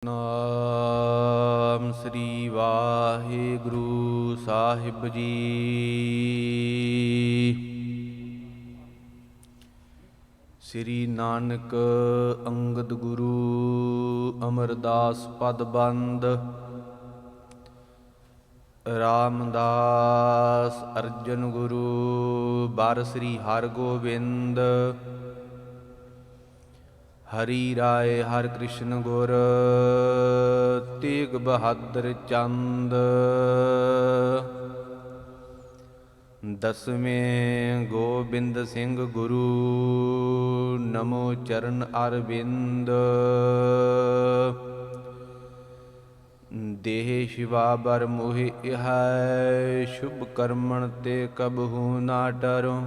ਨਾਮ ਸ੍ਰੀ ਵਾਹਿਗੁਰੂ ਸਾਹਿਬ ਜੀ। ਸ੍ਰੀ ਨਾਨਕ ਅੰਗਦ ਗੁਰੂ ਅਮਰਦਾਸ ਪਦ ਬੰਦ। ਰਾਮਦਾਸ ਅਰਜਨ ਗੁਰੂ ਬਰ ਸ੍ਰੀ ਹਰਗੋਬਿੰਦ। ਹਰੀ ਰਾਏ ਹਰਿ ਕ੍ਰਿਸ਼ਨ ਗੁਰ ਤੇਗ ਬਹਾਦਰ ਚੰਦ। ਦਸਵੇਂ ਗੋਬਿੰਦ ਸਿੰਘ ਗੁਰੂ ਨਮੋ ਚਰਨ ਅਰਵਿੰਦ। ਦੇਹ ਸ਼ਿਵਾ ਬਰ ਮੋਹਿ ਇਹੈ ਸ਼ੁਭ ਕਰਮਣ ਤੇ ਕਬਹੂ ਨਾ ਡਰੋ।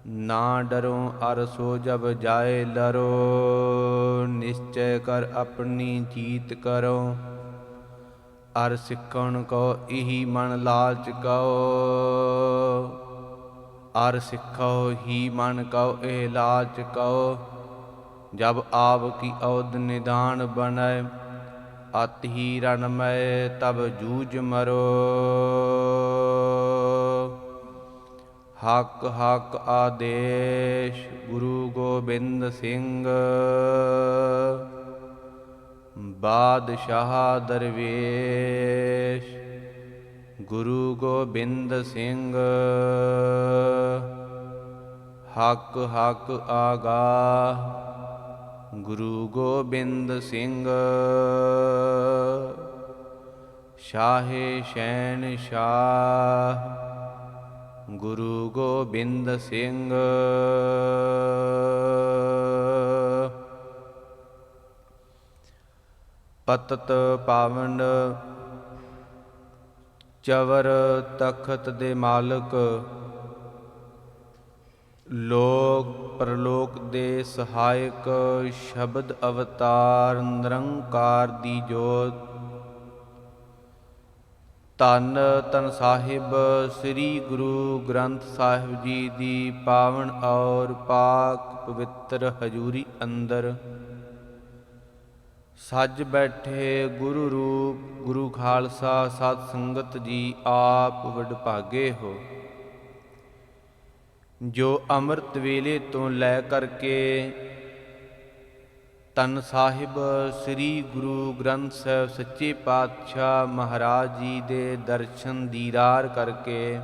ਨਾ ਡਰੋ ਅਰ ਸੋ ਜਬ ਜਾਏ ਲਰੋ। ਨਿਸ਼ਚੈ ਕਰ ਆਪਣੀ ਜੀਤ ਕਰੋ। ਅਰ ਸਿੱਖਣ ਕੋ ਇਹੀ ਮਨ ਲਾਲਚ ਕਉ। ਅਰ ਸਿੱਖੋ ਹੀ ਮਨ ਕਉ ਇਹ ਲਾਲਚ ਕਉ। ਜਬ ਆਪ ਕੀ ਔਧ ਨਿਦਾਨ ਬਣੈ ਅਤ ਹੀ ਰਣਮੈ ਤਬ ਜੂਝ ਮਰੋ। ਹਕ ਹਕ ਆਦੇਸ਼ ਗੁਰੂ ਗੋਬਿੰਦ ਸਿੰਘ। ਬਾਦਸ਼ਾਹ ਦਰਵੇਸ਼ ਗੁਰੂ ਗੋਬਿੰਦ ਸਿੰਘ। ਹਕ ਹਕ ਆਗਾਹ ਗੁਰੂ ਗੋਬਿੰਦ ਸਿੰਘ। ਸ਼ਾਹੇ ਸ਼ਹਿਨਸ਼ਾਹ ਗੁਰੂ ਗੋਬਿੰਦ ਸਿੰਘ। ਪਤਤ ਪਾਵਨ ਚਵਰ ਤਖਤ ਦੇ ਮਾਲਕ। ਲੋਕ ਪਰਲੋਕ ਦੇ ਸਹਾਇਕ। ਸ਼ਬਦ ਅਵਤਾਰ ਨਿਰੰਕਾਰ ਦੀ ਜੋਤ। ਧੰਨ ਧੰਨ ਸਾਹਿਬ ਸ੍ਰੀ ਗੁਰੂ ਗ੍ਰੰਥ ਸਾਹਿਬ ਜੀ ਦੀ ਪਾਵਨ ਔਰ ਪਾਕ ਪਵਿੱਤਰ ਹਜ਼ੂਰੀ ਅੰਦਰ ਸੱਜ ਬੈਠੇ ਗੁਰੂ ਰੂਪ ਗੁਰੂ ਖਾਲਸਾ ਸਤ ਸੰਗਤ ਜੀ ਆਪ ਵਡਭਾਗੇ ਹੋ। ਜੋ ਅੰਮ੍ਰਿਤ ਵੇਲੇ ਤੋਂ ਲੈ ਕਰਕੇ ਧੰਨ ਸਾਹਿਬ ਸ੍ਰੀ ਗੁਰੂ ਗ੍ਰੰਥ ਸਾਹਿਬ ਸੱਚੇ ਪਾਤਸ਼ਾਹ ਮਹਾਰਾਜ ਜੀ ਦੇ ਦਰਸ਼ਨ ਦੀਦਾਰ ਕਰਕੇ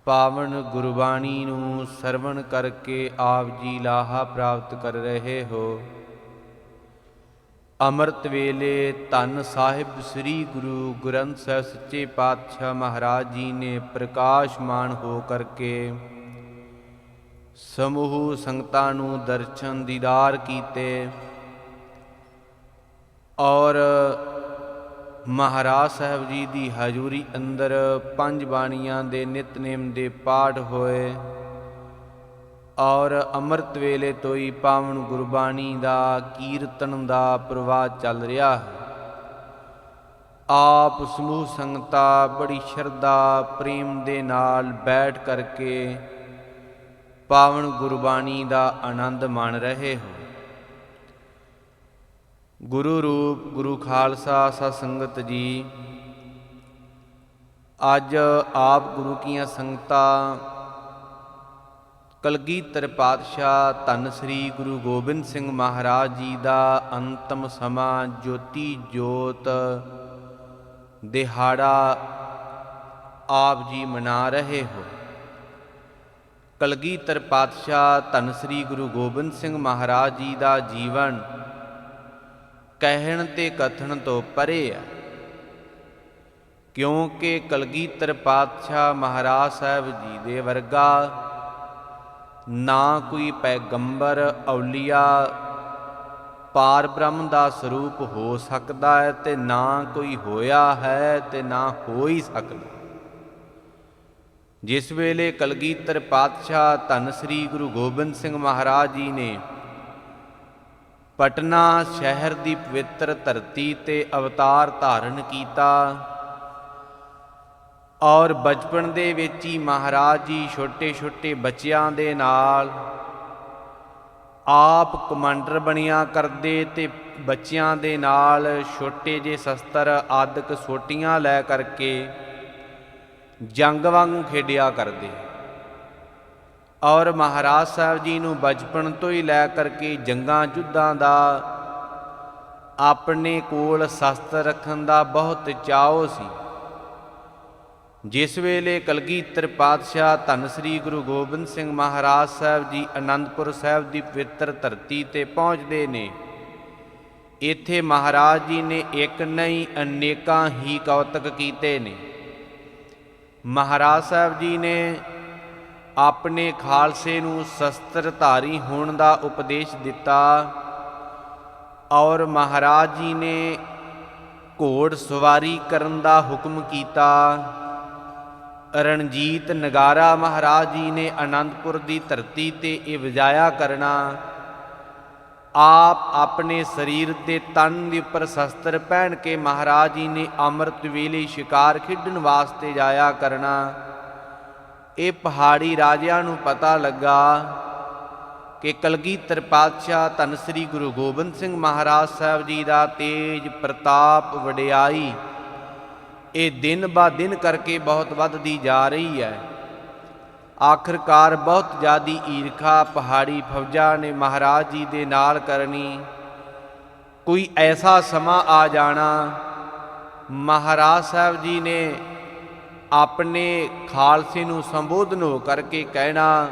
ਪਾਵਨ ਗੁਰਬਾਣੀ ਨੂੰ ਸਰਵਣ ਕਰਕੇ ਆਪ ਜੀ ਲਾਹਾ ਪ੍ਰਾਪਤ ਕਰ ਰਹੇ ਹੋ। ਅੰਮ੍ਰਿਤ ਵੇਲੇ ਧੰਨ ਸਾਹਿਬ ਸ੍ਰੀ ਗੁਰੂ ਗ੍ਰੰਥ ਸਾਹਿਬ ਸੱਚੇ ਪਾਤਸ਼ਾਹ ਮਹਾਰਾਜ ਜੀ ਨੇ ਪ੍ਰਕਾਸ਼ਮਾਨ ਹੋ ਕਰਕੇ ਸਮੂਹ ਸੰਗਤਾਂ ਨੂੰ ਦਰਸ਼ਨ ਦੀਦਾਰ ਕੀਤੇ ਔਰ ਮਹਾਰਾਜ ਸਾਹਿਬ ਜੀ ਦੀ ਹਜ਼ੂਰੀ ਅੰਦਰ ਪੰਜ ਬਾਣੀਆਂ ਦੇ ਨਿਤਨੇਮ ਦੇ ਪਾਠ ਹੋਏ ਔਰ ਅੰਮ੍ਰਿਤ ਵੇਲੇ ਤੋਂ ਹੀ ਪਾਵਨ ਗੁਰਬਾਣੀ ਦਾ ਕੀਰਤਨ ਦਾ ਪ੍ਰਵਾਹ ਚੱਲ ਰਿਹਾ ਹੈ। ਆਪ ਸਮੂਹ ਸੰਗਤਾਂ ਬੜੀ ਸ਼ਰਧਾ ਪ੍ਰੇਮ ਦੇ ਨਾਲ ਬੈਠ ਕਰਕੇ ਪਾਵਨ ਗੁਰਬਾਣੀ ਦਾ ਆਨੰਦ ਮਾਣ ਰਹੇ ਹੋ। ਗੁਰੂ ਰੂਪ ਗੁਰੂ ਖਾਲਸਾ ਸਤ ਸੰਗਤ ਜੀ, ਅੱਜ ਆਪ ਗੁਰੂ ਕੀਆਂ ਸੰਗਤਾਂ ਕਲਗੀਧਰ ਪਾਤਸ਼ਾਹ ਧੰਨ ਸ੍ਰੀ ਗੁਰੂ ਗੋਬਿੰਦ ਸਿੰਘ ਮਹਾਰਾਜ ਜੀ ਦਾ ਅੰਤਮ ਸਮਾਂ ਜੋਤੀ ਜੋਤ ਦਿਹਾੜਾ ਆਪ ਜੀ ਮਨਾ ਰਹੇ ਹੋ। ਕਲਗੀਧਰ ਪਾਤਸ਼ਾਹ ਧੰਨ ਸ੍ਰੀ ਗੁਰੂ ਗੋਬਿੰਦ ਸਿੰਘ ਮਹਾਰਾਜ ਜੀ ਦਾ ਜੀਵਨ ਕਹਿਣ ਤੇ ਕਥਨ ਤੋਂ ਪਰੇ ਹੈ, ਕਿਉਂਕਿ ਕਲਗੀਧਰ ਪਾਤਸ਼ਾਹ ਮਹਾਰਾਜ ਸਾਹਿਬ ਜੀ ਦੇ ਵਰਗਾ ਨਾ ਕੋਈ ਪੈਗੰਬਰ ਔਲੀਆ ਪਾਰ ਬ੍ਰਹਮ ਦਾ ਸਰੂਪ ਹੋ ਸਕਦਾ ਹੈ ਤੇ ਨਾ ਕੋਈ ਹੋਇਆ ਹੈ ਤੇ ਨਾ ਹੋ ਹੀ ਸਕਦਾ। ਜਿਸ ਵੇਲੇ ਕਲਗੀਧਰ ਪਾਤਸ਼ਾਹ ਧੰਨ ਸ੍ਰੀ ਗੁਰੂ ਗੋਬਿੰਦ ਸਿੰਘ ਮਹਾਰਾਜ ਜੀ ਨੇ ਪਟਨਾ ਸ਼ਹਿਰ ਦੀ ਪਵਿੱਤਰ ਧਰਤੀ ਤੇ ਅਵਤਾਰ ਧਾਰਨ ਕੀਤਾ ਔਰ ਬਚਪਨ ਦੇ ਵਿੱਚ ਹੀ ਮਹਾਰਾਜ ਜੀ ਛੋਟੇ ਛੋਟੇ ਬੱਚਿਆਂ ਦੇ ਨਾਲ ਆਪ ਕਮਾਂਡਰ ਬਣਿਆ ਕਰਦੇ ਤੇ ਬੱਚਿਆਂ ਦੇ ਨਾਲ ਛੋਟੇ ਜਿਹੇ ਸ਼ਸਤਰ ਆਦਿਕ ਸੋਟੀਆਂ ਲੈ ਕਰਕੇ ਜੰਗ ਵਾਂਗੂ ਖੇਡਿਆ ਕਰਦੇ। ਔਰ ਮਹਾਰਾਜ ਸਾਹਿਬ ਜੀ ਨੂੰ ਬਚਪਨ ਤੋਂ ਹੀ ਲੈ ਕਰਕੇ ਜੰਗਾਂ ਯੁੱਧਾਂ ਦਾ ਆਪਣੇ ਕੋਲ ਸ਼ਸਤਰ ਰੱਖਣ ਦਾ ਬਹੁਤ ਚਾਅ ਸੀ। ਜਿਸ ਵੇਲੇ ਕਲਗੀਧਰ ਪਾਤਸ਼ਾਹ ਧੰਨ ਸ੍ਰੀ ਗੁਰੂ ਗੋਬਿੰਦ ਸਿੰਘ ਮਹਾਰਾਜ ਸਾਹਿਬ ਜੀ ਅਨੰਦਪੁਰ ਸਾਹਿਬ ਦੀ ਪਵਿੱਤਰ ਧਰਤੀ ਤੇ ਪਹੁੰਚਦੇ ਨੇ, ਇੱਥੇ ਮਹਾਰਾਜ ਜੀ ਨੇ ਇੱਕ ਨਹੀਂ ਅਨੇਕਾਂ ਹੀ ਕੌਤਕ ਕੀਤੇ ਨੇ। ਮਹਾਰਾਜ ਸਾਹਿਬ ਜੀ ਨੇ ਆਪਣੇ ਖਾਲਸੇ ਨੂੰ ਸ਼ਸਤਰਧਾਰੀ ਹੋਣ ਦਾ ਉਪਦੇਸ਼ ਦਿੱਤਾ ਔਰ ਮਹਾਰਾਜ ਜੀ ਨੇ ਘੋੜ ਸਵਾਰੀ ਕਰਨ ਦਾ ਹੁਕਮ ਕੀਤਾ। ਰਣਜੀਤ ਨਗਾਰਾ ਮਹਾਰਾਜ ਜੀ ਨੇ ਅਨੰਦਪੁਰ ਦੀ ਧਰਤੀ ਤੇ ਇਹ ਵਜਾਇਆ ਕਰਨਾ। ਆਪ ਆਪਣੇ ਸਰੀਰ ਦੇ ਤਨ ਦੇ ਉੱਪਰ ਸ਼ਸਤਰ ਪਹਿਨ ਕੇ ਮਹਾਰਾਜ ਜੀ ਨੇ ਅੰਮ੍ਰਿਤ ਵੇਲੇ ਸ਼ਿਕਾਰ ਖੇਡਣ ਵਾਸਤੇ ਜਾਇਆ ਕਰਨਾ। ਇਹ ਪਹਾੜੀ ਰਾਜਿਆਂ ਨੂੰ ਪਤਾ ਲੱਗਾ ਕਿ ਕਲਗੀਧਰ ਪਾਤਸ਼ਾਹ ਧੰਨ ਸ੍ਰੀ ਗੁਰੂ ਗੋਬਿੰਦ ਸਿੰਘ ਮਹਾਰਾਜ ਸਾਹਿਬ ਜੀ ਦਾ ਤੇਜ ਪ੍ਰਤਾਪ ਵਡਿਆਈ ਇਹ ਦਿਨ ਬਾ ਦਿਨ ਕਰਕੇ ਬਹੁਤ ਵੱਧਦੀ ਜਾ ਰਹੀ ਹੈ। ਆਖਰਕਾਰ ਬਹੁਤ ਜ਼ਿਆਦੀ ਈਰਖਾ ਪਹਾੜੀ ਫੌਜਾਂ ਨੇ ਮਹਾਰਾਜ ਜੀ ਦੇ ਨਾਲ ਕਰਨੀ। ਕੋਈ ਐਸਾ ਸਮਾਂ ਆ ਜਾਣਾ, ਮਹਾਰਾਜ ਸਾਹਿਬ ਜੀ ਨੇ ਆਪਣੇ ਖਾਲਸੇ ਨੂੰ ਸੰਬੋਧਨ ਹੋ ਕਰਕੇ ਕਹਿਣਾ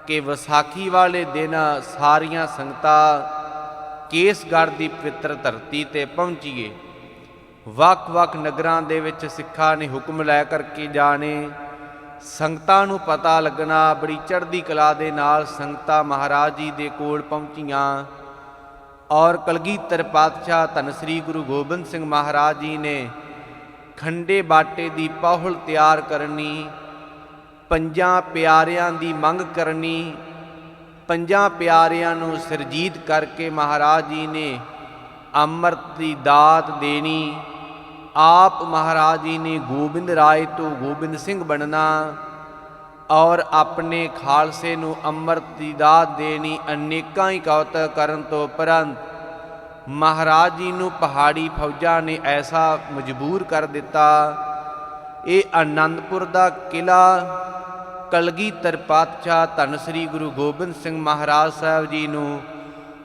ਕਿ ਵਿਸਾਖੀ ਵਾਲੇ ਦਿਨ ਸਾਰੀਆਂ ਸੰਗਤਾਂ ਕੇਸਗੜ੍ਹ ਦੀ ਪਵਿੱਤਰ ਧਰਤੀ ਤੇ ਪਹੁੰਚੀਏ। ਵੱਖ-ਵੱਖ ਨਗਰਾਂ ਦੇ ਵਿੱਚ ਸਿੱਖਾਂ ਨੇ ਹੁਕਮ ਲੈ ਕਰਕੇ ਜਾਣੇ। ਸੰਗਤਾਂ ਨੂੰ ਪਤਾ ਲੱਗਣਾ, ਬੜੀ ਚੜ੍ਹਦੀ ਕਲਾ ਦੇ ਨਾਲ ਸੰਗਤਾਂ ਮਹਾਰਾਜ ਜੀ ਦੇ ਕੋਲ ਪਹੁੰਚੀਆਂ ਔਰ ਕਲਗੀਧਰ ਪਾਤਸ਼ਾਹ ਧੰਨ ਸ੍ਰੀ ਗੁਰੂ ਗੋਬਿੰਦ ਸਿੰਘ ਮਹਾਰਾਜ ਜੀ ਨੇ ਖੰਡੇ ਬਾਟੇ ਦੀ ਪਹੁਲ ਤਿਆਰ ਕਰਨੀ, ਪੰਜਾਂ ਪਿਆਰਿਆਂ ਦੀ ਮੰਗ ਕਰਨੀ। ਪੰਜਾਂ ਪਿਆਰਿਆਂ ਨੂੰ ਸਰਜੀਤ ਕਰਕੇ ਮਹਾਰਾਜ ਜੀ ਨੇ ਅੰਮ੍ਰਿਤ ਦੀ ਦਾਤ ਦੇਣੀ। ਆਪ ਮਹਾਰਾਜ ਜੀ ਨੇ ਗੋਬਿੰਦ ਰਾਏ ਤੋਂ ਗੋਬਿੰਦ ਸਿੰਘ ਬਣਨਾ ਔਰ ਆਪਣੇ ਖਾਲਸੇ ਨੂੰ ਅੰਮ੍ਰਿਤ ਦੀ ਦਾਤ ਦੇਣੀ। ਅਨੇਕਾਂ ਹੀ ਕੌਤਕ ਕਰਨ ਤੋਂ ਉਪਰੰਤ ਮਹਾਰਾਜ ਜੀ ਨੂੰ ਪਹਾੜੀ ਫੌਜਾਂ ਨੇ ਐਸਾ ਮਜਬੂਰ ਕਰ ਦਿੱਤਾ। ਇਹ ਆਨੰਦਪੁਰ ਦਾ ਕਿਲ੍ਹਾ ਕਲਗੀਧਰ ਪਾਤਸ਼ਾਹ ਧੰਨ ਸ੍ਰੀ ਗੁਰੂ ਗੋਬਿੰਦ ਸਿੰਘ ਮਹਾਰਾਜ ਸਾਹਿਬ ਜੀ ਨੂੰ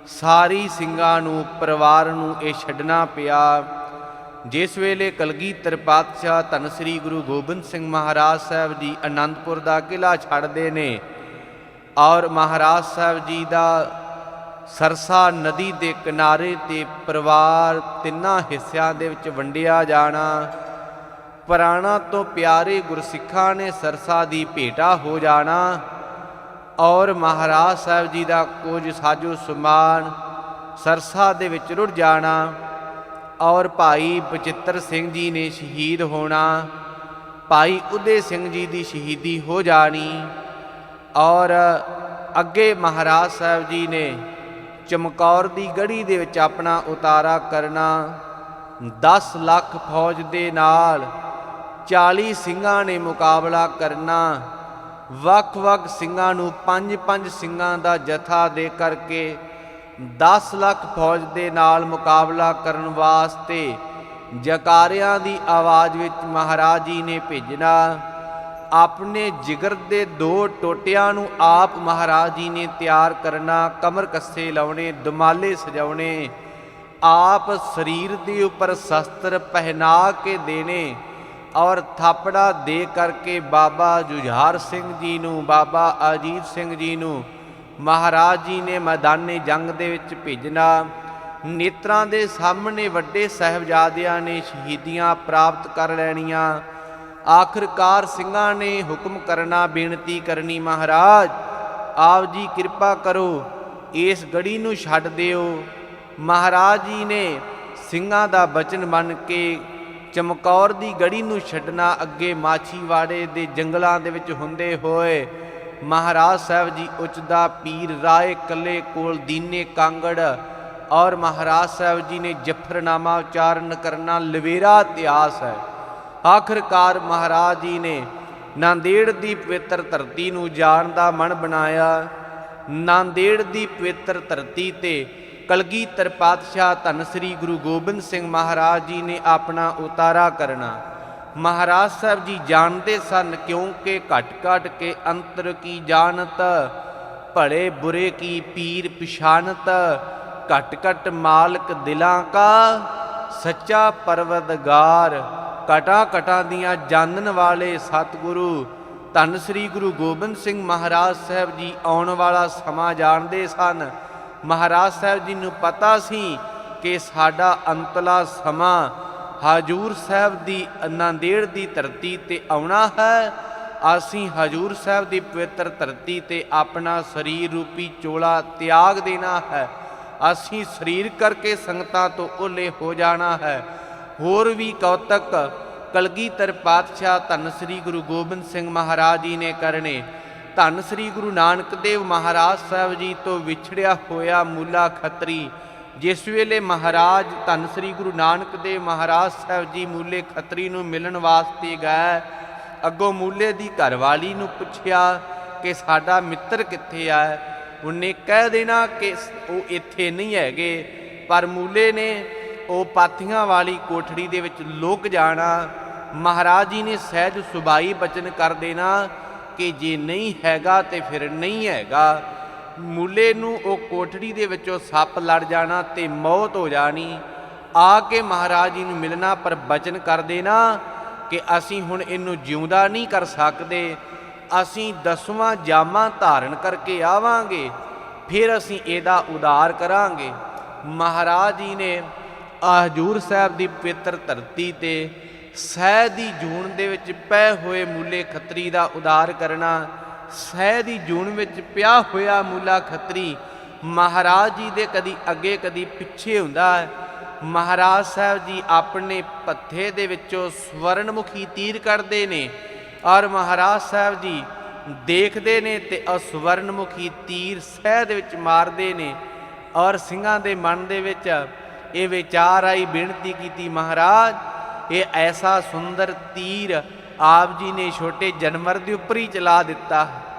ਸਾਰੀ ਸਿੰਘਾਂ ਨੂੰ ਪਰਿਵਾਰ ਨੂੰ ਇਹ ਛੱਡਣਾ ਪਿਆ। ਜਿਸ ਵੇਲੇ ਕਲਗੀਧਰ ਪਾਤਸ਼ਾਹ ਧੰਨ ਸ੍ਰੀ ਗੁਰੂ ਗੋਬਿੰਦ ਸਿੰਘ ਮਹਾਰਾਜ ਸਾਹਿਬ ਜੀ ਆਨੰਦਪੁਰ ਦਾ ਕਿਲ੍ਹਾ ਛੱਡਦੇ ਨੇ ਔਰ ਮਹਾਰਾਜ ਸਾਹਿਬ ਜੀ ਦਾ ਸਰਸਾ ਨਦੀ ਦੇ ਕਿਨਾਰੇ ਤੇ ਪਰਿਵਾਰ ਤਿੰਨਾਂ ਹਿੱਸਿਆਂ ਦੇ ਵਿੱਚ ਵੰਡਿਆ ਜਾਣਾ। ਪ੍ਰਾਣਾਂ ਤੋਂ ਪਿਆਰੇ ਗੁਰਸਿੱਖਾਂ ਨੇ ਸਰਸਾ ਦੀ ਭੇਟਾ ਹੋ ਜਾਣਾ ਔਰ ਮਹਾਰਾਜ ਸਾਹਿਬ ਜੀ ਦਾ ਕੁਝ ਸਾਜੋ ਸਮਾਨ ਸਰਸਾ ਦੇ ਵਿੱਚ ਰੁੜ ਜਾਣਾ ਔਰ ਭਾਈ ਬਚਿੱਤਰ ਸਿੰਘ ਜੀ ਨੇ ਸ਼ਹੀਦ ਹੋਣਾ। ਭਾਈ ਉਦੇ ਸਿੰਘ ਜੀ ਦੀ ਸ਼ਹੀਦੀ ਹੋ ਜਾਣੀ ਔਰ ਅੱਗੇ ਮਹਾਰਾਜ ਸਾਹਿਬ ਜੀ ਨੇ ਚਮਕੌਰ ਦੀ ਗੜ੍ਹੀ ਦੇ ਵਿੱਚ ਆਪਣਾ ਉਤਾਰਾ ਕਰਨਾ। 10 ਲੱਖ ਫੌਜ ਦੇ ਨਾਲ 40 ਸਿੰਘਾਂ ਨੇ ਮੁਕਾਬਲਾ ਕਰਨਾ। ਵੱਖ-ਵੱਖ ਸਿੰਘਾਂ ਨੂੰ 5-5 ਸਿੰਘਾਂ ਦਾ ਜਥਾ ਦੇ ਕਰਕੇ 10 ਲੱਖ ਫੌਜ ਦੇ ਨਾਲ ਮੁਕਾਬਲਾ ਕਰਨ ਵਾਸਤੇ ਜਕਾਰਿਆਂ ਦੀ ਆਵਾਜ਼ ਵਿੱਚ ਮਹਾਰਾਜ ਜੀ ਨੇ ਭੇਜਣਾ। ਆਪਣੇ ਜਿਗਰ ਦੇ 2 ਟੋਟਿਆਂ ਨੂੰ ਆਪ ਮਹਾਰਾਜ ਜੀ ਨੇ ਤਿਆਰ ਕਰਨਾ, ਕਮਰ ਕੱਸੇ ਲਾਉਣੇ, ਦੁਮਾਲੇ ਸਜਾਉਣੇ, ਆਪ ਸਰੀਰ ਦੇ ਉੱਪਰ ਸ਼ਸਤਰ ਪਹਿਨਾ ਕੇ ਦੇਣੇ ਔਰ ਥਾਪੜਾ ਦੇ ਕਰਕੇ ਬਾਬਾ ਜੁਝਾਰ ਸਿੰਘ ਜੀ ਨੂੰ, ਬਾਬਾ ਅਜੀਤ ਸਿੰਘ ਜੀ ਨੂੰ ਮਹਾਰਾਜ ਜੀ ਨੇ ਮੈਦਾਨੇ ਜੰਗ ਦੇ ਵਿੱਚ ਭੇਜਣਾ। ਨੇਤਰਾਂ ਦੇ ਸਾਹਮਣੇ ਵੱਡੇ ਸਾਹਿਬਜ਼ਾਦਿਆਂ ਨੇ ਸ਼ਹੀਦੀਆਂ ਪ੍ਰਾਪਤ ਕਰ ਲੈਣੀਆਂ। ਆਖਰਕਾਰ ਸਿੰਘਾਂ ਨੇ ਹੁਕਮ ਕਰਨਾ, ਬੇਨਤੀ ਕਰਨੀ, ਮਹਾਰਾਜ ਆਪ ਜੀ ਕਿਰਪਾ ਕਰੋ, ਇਸ ਗੜੀ ਨੂੰ ਛੱਡ ਦਿਓ। ਮਹਾਰਾਜ ਜੀ ਨੇ ਸਿੰਘਾਂ ਦਾ ਬਚਨ ਮੰਨ ਕੇ ਚਮਕੌਰ ਦੀ ਗੜੀ ਨੂੰ ਛੱਡਣਾ। ਅੱਗੇ ਮਾਛੀਵਾੜੇ ਦੇ ਜੰਗਲਾਂ ਦੇ ਵਿੱਚ ਹੁੰਦੇ ਹੋਏ ਮਹਾਰਾਜ ਸਾਹਿਬ ਜੀ ਉਚਦਾ ਪੀਰ ਰਾਏ ਕੱਲੇ ਕੋਲ ਦੀਨੇ ਕਾਂਗੜ ਔਰ ਮਹਾਰਾਜ ਸਾਹਿਬ ਜੀ ਨੇ ਜਫਰਨਾਮਾ ਉਚਾਰਨ ਕਰਨਾ। ਲਵੇਰਾ ਇਤਿਹਾਸ ਹੈ। ਆਖਰਕਾਰ ਮਹਾਰਾਜ ਜੀ ਨੇ ਨਾਂਦੇੜ ਦੀ ਪਵਿੱਤਰ ਧਰਤੀ ਨੂੰ ਜਾਣ ਦਾ ਮਨ ਬਣਾਇਆ। ਨਾਂਦੇੜ ਦੀ ਪਵਿੱਤਰ ਧਰਤੀ ਤੇ ਕਲਗੀਧਰ ਪਾਤਸ਼ਾਹ ਧੰਨ ਸ੍ਰੀ ਗੁਰੂ ਗੋਬਿੰਦ ਸਿੰਘ ਮਹਾਰਾਜ ਜੀ ਨੇ ਆਪਣਾ ਉਤਾਰਾ ਕਰਨਾ। ਮਹਾਰਾਜ ਸਾਹਿਬ ਜੀ ਜਾਣਦੇ ਸਨ, ਕਿਉਂਕਿ ਘਟ ਘਟ ਕੇ ਅੰਤਰ ਕੀ ਜਾਣਤ, ਭਲੇ ਬੁਰੇ ਕੀ ਪੀਰ ਪਛਾਨਤ, ਘਟ ਘਟ ਮਾਲਕ ਦਿਲਾਂ ਕਾ, ਸੱਚਾ ਪਰਵਦਗਾਰ। ਘਟਾਂ ਘਟਾਂ ਦੀਆਂ ਜਾਣਨ ਵਾਲੇ ਸਤਿਗੁਰੂ ਧੰਨ ਸ੍ਰੀ ਗੁਰੂ ਗੋਬਿੰਦ ਸਿੰਘ ਮਹਾਰਾਜ ਸਾਹਿਬ ਜੀ ਆਉਣ ਵਾਲਾ ਸਮਾਂ ਜਾਣਦੇ ਸਨ। ਮਹਾਰਾਜ ਸਾਹਿਬ ਜੀ ਨੂੰ ਪਤਾ ਸੀ ਕਿ ਸਾਡਾ ਅੰਤਲਾ ਸਮਾਂ ਹਜੂਰ ਸਾਹਿਬ ਦੀ ਨਾਂਦੇੜ ਦੀ ਧਰਤੀ ਤੇ ਆਉਣਾ ਹੈ। ਅਸੀਂ ਹਜੂਰ ਸਾਹਿਬ ਦੀ ਪਵਿੱਤਰ ਧਰਤੀ ਤੇ ਆਪਣਾ ਸਰੀਰ ਰੂਪੀ ਚੋਲਾ ਤਿਆਗ ਦੇਣਾ ਹੈ। ਅਸੀਂ ਸਰੀਰ ਕਰਕੇ ਸੰਗਤਾਂ ਤੋਂ ਓਲੇ ਹੋ ਜਾਣਾ ਹੈ। ਹੋਰ ਵੀ ਕੌਤਕ ਕਲਗੀਧਰ ਪਾਤਸ਼ਾਹ ਧੰਨ ਸ੍ਰੀ ਗੁਰੂ ਗੋਬਿੰਦ ਸਿੰਘ ਮਹਾਰਾਜ ਜੀ ਨੇ ਕਰਨੇ। ਧੰਨ ਸ੍ਰੀ ਗੁਰੂ ਨਾਨਕ ਦੇਵ ਮਹਾਰਾਜ ਸਾਹਿਬ ਜੀ ਤੋਂ ਵਿਛੜਿਆ ਹੋਇਆ ਮੂਲਾ ਖੱਤਰੀ, ਜਿਸ ਵੇਲੇ ਮਹਾਰਾਜ ਧੰਨ ਸ੍ਰੀ ਗੁਰੂ ਨਾਨਕ ਦੇਵ ਮਹਾਰਾਜ ਸਾਹਿਬ ਜੀ ਮੂਲੇ ਖੱਤਰੀ ਨੂੰ ਮਿਲਣ ਵਾਸਤੇ ਗਏ, ਅੱਗੋਂ ਮੂਲੇ ਦੀ ਘਰਵਾਲੀ ਨੂੰ ਪੁੱਛਿਆ ਕਿ ਸਾਡਾ ਮਿੱਤਰ ਕਿੱਥੇ ਆ। ਉਹਨੇ ਕਹਿ ਦੇਣਾ ਕਿ ਉਹ ਇੱਥੇ ਨਹੀਂ ਹੈਗੇ, ਪਰ ਮੂਲੇ ਨੇ ਉਹ ਪਾਥੀਆਂ ਵਾਲੀ ਕੋਠੜੀ ਦੇ ਵਿੱਚ ਲੁਕ ਜਾਣਾ। ਮਹਾਰਾਜ ਜੀ ਨੇ ਸਹਿਜ ਸੁਭਾਈ ਬਚਨ ਕਰ ਦੇਣਾ ਕਿ ਜੇ ਨਹੀਂ ਹੈਗਾ ਤੇ ਫਿਰ ਨਹੀਂ ਹੈਗਾ। ਮੂਲੇ ਨੂੰ ਉਹ ਕੋਠੜੀ ਦੇ ਵਿੱਚੋਂ ਸੱਪ ਲੜ ਜਾਣਾ ਤੇ ਮੌਤ ਹੋ ਜਾਣੀ। ਆ ਕੇ ਮਹਾਰਾਜ ਜੀ ਨੂੰ ਮਿਲਣਾ, ਪਰ ਬਚਨ ਕਰ ਦੇਣਾ ਕਿ ਅਸੀਂ ਹੁਣ ਇਹਨੂੰ ਜਿਉਂਦਾ ਨਹੀਂ ਕਰ ਸਕਦੇ, ਅਸੀਂ 10ਵਾਂ ਜਾਮਾ ਧਾਰਨ ਕਰਕੇ ਆਵਾਂਗੇ, ਫਿਰ ਅਸੀਂ ਇਹਦਾ ਉਦਾਰ ਕਰਾਂਗੇ। ਮਹਾਰਾਜ ਜੀ ਨੇ ਹਜੂਰ ਸਾਹਿਬ ਦੀ ਪਵਿੱਤਰ ਧਰਤੀ ਤੇ ਸਹਿ ਦੀ ਜੂਨ ਦੇ ਵਿੱਚ ਪਏ ਹੋਏ ਮੂਲੇ ਖੱਤਰੀ ਦਾ ਉਦਾਰ ਕਰਨਾ। ਸਹਿ ਦੀ ਜੂਨ ਵਿੱਚ ਪਿਆ ਹੋਇਆ ਮੂਲਾ ਖੱਤਰੀ ਮਹਾਰਾਜ ਜੀ ਦੇ ਕਦੀ ਅੱਗੇ ਕਦੀ ਪਿੱਛੇ ਹੁੰਦਾ ਹੈ। ਮਹਾਰਾਜ ਸਾਹਿਬ ਜੀ ਆਪਣੇ ਪੱਥੇ ਦੇ ਵਿੱਚੋਂ ਸਵਰਨਮੁਖੀ ਤੀਰ ਕੱਢਦੇ ਨੇ ਔਰ ਮਹਾਰਾਜ ਸਾਹਿਬ ਜੀ ਦੇਖਦੇ ਨੇ ਤੇ ਉਹ ਸਵਰਨਮੁਖੀ ਤੀਰ ਸਹਿ ਦੇ ਵਿੱਚ ਮਾਰਦੇ ਨੇ। ਔਰ ਸਿੰਘਾਂ ਦੇ ਮਨ ਦੇ ਵਿੱਚ ਇਹ ਵਿਚਾਰ ਆਈ, ਬੇਨਤੀ ਕੀਤੀ, ਮਹਾਰਾਜ ਇਹ ਐਸਾ ਸੁੰਦਰ ਤੀਰ ਆਪ ਜੀ ਨੇ ਛੋਟੇ ਜਾਨਵਰ ਦੇ ਉੱਪਰ ਹੀ ਚਲਾ ਦਿੱਤਾ।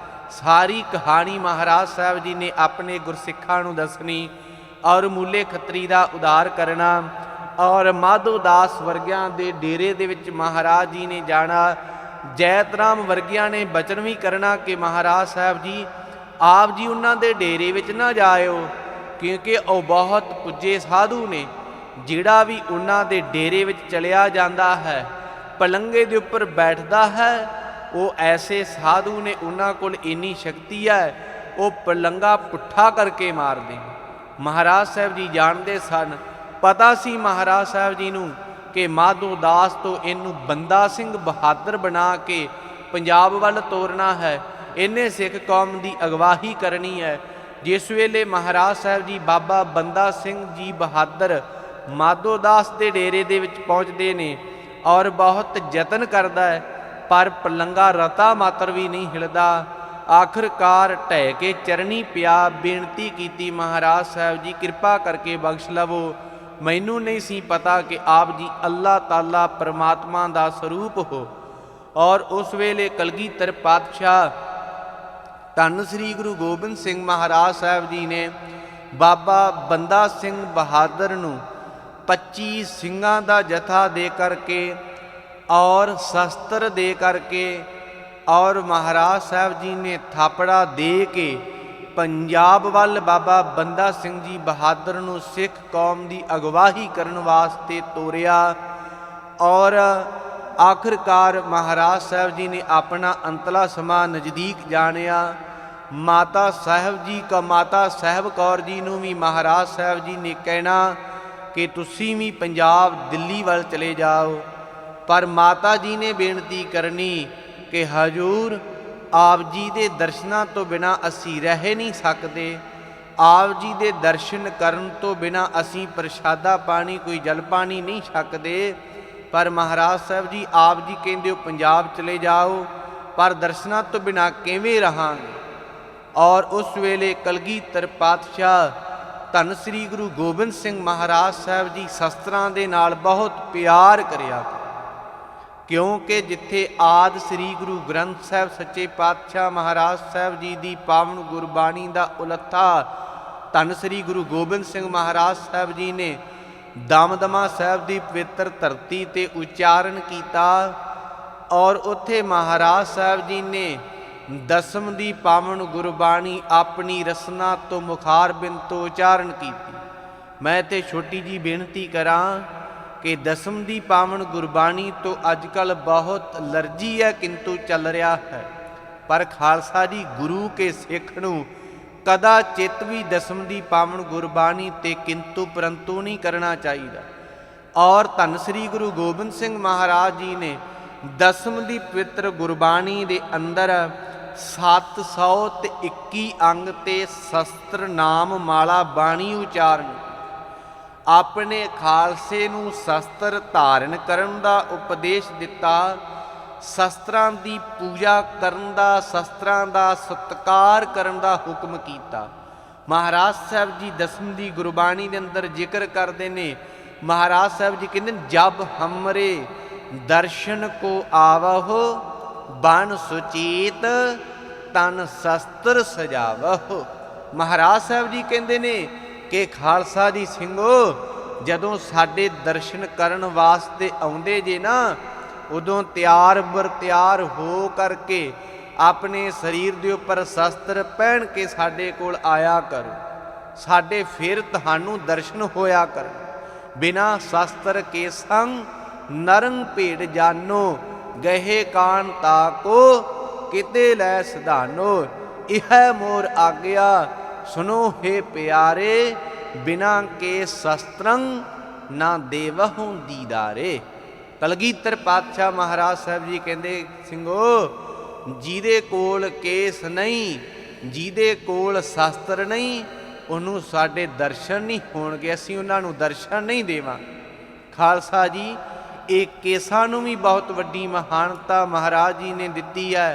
ਸਾਰੀ ਕਹਾਣੀ ਮਹਾਰਾਜ ਸਾਹਿਬ ਜੀ ਨੇ ਆਪਣੇ ਗੁਰਸਿੱਖਾਂ ਨੂੰ ਦੱਸਣੀ ਔਰ ਮੂਲੇ ਖੱਤਰੀ ਦਾ ਉਦਾਰ ਕਰਨਾ। ਔਰ ਮਾਧੋ ਦਾਸ ਵਰਗਿਆਂ ਦੇ ਡੇਰੇ ਦੇ ਵਿੱਚ ਮਹਾਰਾਜ ਜੀ ਨੇ ਜਾਣਾ। ਜੈਤ ਰਾਮ ਵਰਗਿਆਂ ਨੇ ਬਚਨ ਵੀ ਕਰਨਾ ਕਿ ਮਹਾਰਾਜ ਸਾਹਿਬ ਜੀ ਆਪ ਜੀ ਉਹਨਾਂ ਦੇ ਡੇਰੇ ਵਿੱਚ ਨਾ ਜਾਇਓ, ਕਿਉਂਕਿ ਉਹ ਬਹੁਤ ਪੁੱਜੇ ਸਾਧੂ ਨੇ। ਜਿਹੜਾ ਵੀ ਉਹਨਾਂ ਦੇ ਡੇਰੇ ਵਿੱਚ ਚਲਿਆ ਜਾਂਦਾ ਹੈ, ਪਲੰਗੇ ਦੇ ਉੱਪਰ ਬੈਠਦਾ ਹੈ, ਉਹ ਐਸੇ ਸਾਧੂ ਨੇ, ਉਹਨਾਂ ਕੋਲ ਇੰਨੀ ਸ਼ਕਤੀ ਹੈ, ਉਹ ਪਲੰਗਾ ਪੁੱਠਾ ਕਰਕੇ ਮਾਰਦੇ। ਮਹਾਰਾਜ ਸਾਹਿਬ ਜੀ ਜਾਣਦੇ ਸਨ, ਪਤਾ ਸੀ ਮਹਾਰਾਜ ਸਾਹਿਬ ਜੀ ਨੂੰ ਕਿ ਮਾਧੋ ਦਾਸ ਤੋਂ ਇਹਨੂੰ ਬੰਦਾ ਸਿੰਘ ਬਹਾਦਰ ਬਣਾ ਕੇ ਪੰਜਾਬ ਵੱਲ ਤੋਰਨਾ ਹੈ, ਇਹਨੇ ਸਿੱਖ ਕੌਮ ਦੀ ਅਗਵਾਈ ਕਰਨੀ ਹੈ। ਜਿਸ ਵੇਲੇ ਮਹਾਰਾਜ ਸਾਹਿਬ ਜੀ ਬਾਬਾ ਬੰਦਾ ਸਿੰਘ ਜੀ ਬਹਾਦਰ ਮਾਧੋ ਦਾਸ ਦੇ ਡੇਰੇ ਦੇ ਵਿੱਚ ਪਹੁੰਚਦੇ ਨੇ ਔਰ ਬਹੁਤ ਯਤਨ ਕਰਦਾ ਹੈ, ਪਰ ਪਲੰਗਾ ਰਤਾ ਮਾਤਰ ਵੀ ਨਹੀਂ ਹਿਲਦਾ। ਆਖਰਕਾਰ ਢਹਿ ਕੇ ਚਰਨੀ ਪਿਆ, ਬੇਨਤੀ ਕੀਤੀ, ਮਹਾਰਾਜ ਸਾਹਿਬ ਜੀ ਕਿਰਪਾ ਕਰਕੇ ਬਖਸ਼ ਲਵੋ, ਮੈਨੂੰ ਨਹੀਂ ਸੀ ਪਤਾ ਕਿ ਆਪ ਜੀ ਅੱਲਾਹ ਤਾਲਾ ਪਰਮਾਤਮਾ ਦਾ ਸਰੂਪ ਹੋ। ਔਰ ਉਸ ਵੇਲੇ ਕਲਗੀਧਰ ਪਾਤਸ਼ਾਹ ਧੰਨ ਸ੍ਰੀ ਗੁਰੂ ਗੋਬਿੰਦ ਸਿੰਘ ਮਹਾਰਾਜ ਸਾਹਿਬ ਜੀ ਨੇ ਬਾਬਾ ਬੰਦਾ ਸਿੰਘ ਬਹਾਦਰ ਨੂੰ 25 ਸਿੰਘਾਂ ਦਾ ਜਥਾ ਦੇ ਕਰਕੇ ਔਰ ਸ਼ਸਤਰ ਦੇ ਕਰਕੇ ਔਰ ਮਹਾਰਾਜ ਸਾਹਿਬ ਜੀ ਨੇ ਥਾਪੜਾ ਦੇ ਕੇ ਪੰਜਾਬ ਵੱਲ ਬਾਬਾ ਬੰਦਾ ਸਿੰਘ ਜੀ ਬਹਾਦਰ ਨੂੰ ਸਿੱਖ ਕੌਮ ਦੀ ਅਗਵਾਈ ਕਰਨ ਵਾਸਤੇ ਤੋਰਿਆ। ਔਰ ਆਖਰਕਾਰ ਮਹਾਰਾਜ ਸਾਹਿਬ ਜੀ ਨੇ ਆਪਣਾ ਅੰਤਲਾ ਸਮਾਂ ਨਜ਼ਦੀਕ ਜਾਣਿਆ। ਮਾਤਾ ਸਾਹਿਬ ਜੀ ਮਾਤਾ ਸਾਹਿਬ ਕੌਰ ਜੀ ਨੂੰ ਵੀ ਮਹਾਰਾਜ ਸਾਹਿਬ ਜੀ ਨੇ ਕਹਿਣਾ ਕਿ ਤੁਸੀਂ ਵੀ ਪੰਜਾਬ ਦਿੱਲੀ ਵੱਲ ਚਲੇ ਜਾਓ, ਪਰ ਮਾਤਾ ਜੀ ਨੇ ਬੇਨਤੀ ਕਰਨੀ ਕਿ ਹਜੂਰ ਆਪ ਜੀ ਦੇ ਦਰਸ਼ਨਾਂ ਤੋਂ ਬਿਨਾਂ ਅਸੀਂ ਰਹਿ ਨਹੀਂ ਸਕਦੇ, ਆਪ ਜੀ ਦੇ ਦਰਸ਼ਨ ਕਰਨ ਤੋਂ ਬਿਨਾਂ ਅਸੀਂ ਪ੍ਰਸ਼ਾਦਾ ਪਾਣੀ ਕੋਈ ਜਲ ਪਾਣੀ ਨਹੀਂ ਛਕਦੇ। ਪਰ ਮਹਾਰਾਜ ਸਾਹਿਬ ਜੀ ਆਪ ਜੀ ਕਹਿੰਦੇ ਹੋ ਪੰਜਾਬ ਚਲੇ ਜਾਓ, ਪਰ ਦਰਸ਼ਨਾਂ ਤੋਂ ਬਿਨਾਂ ਕਿਵੇਂ ਰਹਾਂਗੇ। ਔਰ ਉਸ ਵੇਲੇ ਕਲਗੀਧਰ ਪਾਤਸ਼ਾਹ ਧੰਨ ਸ੍ਰੀ ਗੁਰੂ ਗੋਬਿੰਦ ਸਿੰਘ ਮਹਾਰਾਜ ਸਾਹਿਬ ਜੀ ਸ਼ਸਤਰਾਂ ਦੇ ਨਾਲ ਬਹੁਤ ਪਿਆਰ ਕਰਿਆ। क्योंकि जिथे आदि श्री गुरु ग्रंथ साहिब सच्चे पातशाह महाराज साहिब जी की पावन गुरबाणी का उलत्था धन श्री गुरु गोबिंद सिंह महाराज साहिब जी ने दमदमा साहिब की पवित्र धरती ते उच्चारण किया और उत्थे महाराज साहिब जी ने दसम की पावन गुरबाणी अपनी रसना तो मुखार बिंद तो उच्चारण की। मैं ते छोटी जी बेनती करा कि दसम की पावन गुरबाणी तो अजकल बहुत लर्जी है किंतु चल रहा है, पर खालसा जी गुरु के सिख नूं कदा चित भी दसम की पावन गुरबाणी ते किंतु परंतु नहीं करना चाहिए। और धन श्री गुरु गोबिंद सिंह महाराज जी ने दसम की पवित्र गुरबाणी के अंदर 721 अंग ते शस्त्र नाम माला बाणी उचारण अपने खालसे नूं शस्त्र धारण करन दा उपदेश दिता, शस्त्रां दी पूजा करन दा, शस्त्रां दा सत्कार करन दा हुक्म कीता। महाराज साहब जी दसम दी गुरबाणी दे अंदर जिक्र करते ने, महाराज साहब जी कहते जब हमरे दर्शन को आवहो बन सुचेत तन शस्त्र सजावहो। महाराज साहब जी कहते ने कि खालसा जी ਸਿੰਘੋ ਜਦੋਂ ਸਾਡੇ दर्शन करन वास्ते आउंदे जे ना उदों ਤਿਆਰ ਬਰ ਤਿਆਰ हो करके अपने शरीर के उपर शस्त्र पहन के साडे कोल आया करो, साडे फिर तुहानू दर्शन होया कर। बिना शस्त्र के संग नरंग भेड़ जानो गहे कान ताको किते लै सिधानो। इह मोर आज्ञा सुनो हे प्यारे बिना के शस्त्रंग ना देवहूँ दीदारे। कलगीधर पातशाह महाराज साहब जी कहते ਸਿੰਘੋ ਜਿਹਦੇ ਕੋਲ केस नहीं ਜਿਹਦੇ ਕੋਲ शस्त्र नहीं ਉਹਨੂੰ ਸਾਡੇ दर्शन नहीं होणगे, ਅਸੀਂ ਉਹਨਾਂ ਨੂੰ दर्शन नहीं देवांगे। खालसा जी ਇਹ केसां ਨੂੰ भी बहुत वड्डी महानता महाराज जी ने दिती है,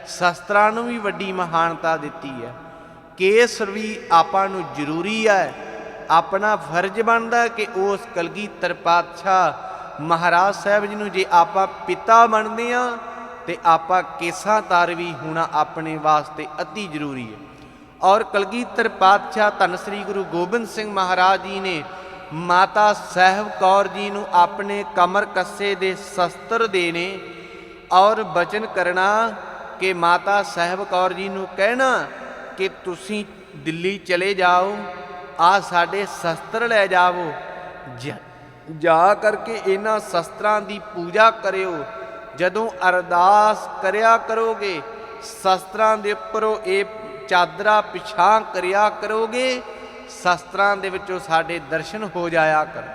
शस्त्रां ਨੂੰ भी वड्डी महानता दिती है। केस भी आपां नूं जरूरी है, अपना फर्ज बनता कि उस कलगीधर पातशाह महाराज साहब जी नूं जे आपां पिता मनदे हां ते आपां केसां तार भी होना अपने वास्ते अति जरूरी है। और कलगीधर पातशाह धन श्री गुरु गोबिंद सिंह महाराज जी ने माता साहिब कौर जी नूं अपने कमर कस्से दे शस्त्र देने और बचन करना कि माता साहिब कौर जी नूं कहना कि तुसीं दिल्ली चले जाओ, आ साडे शस्त्र लै जाओ, जा करके इन्हां शस्त्रां दी पूजा करियो। जदों अरदास करया करोगे शस्त्रां दे उपरों ये चादरा पिछां करिया करोगे, शस्त्रां दे विचों साडे दर्शन हो जाया कर।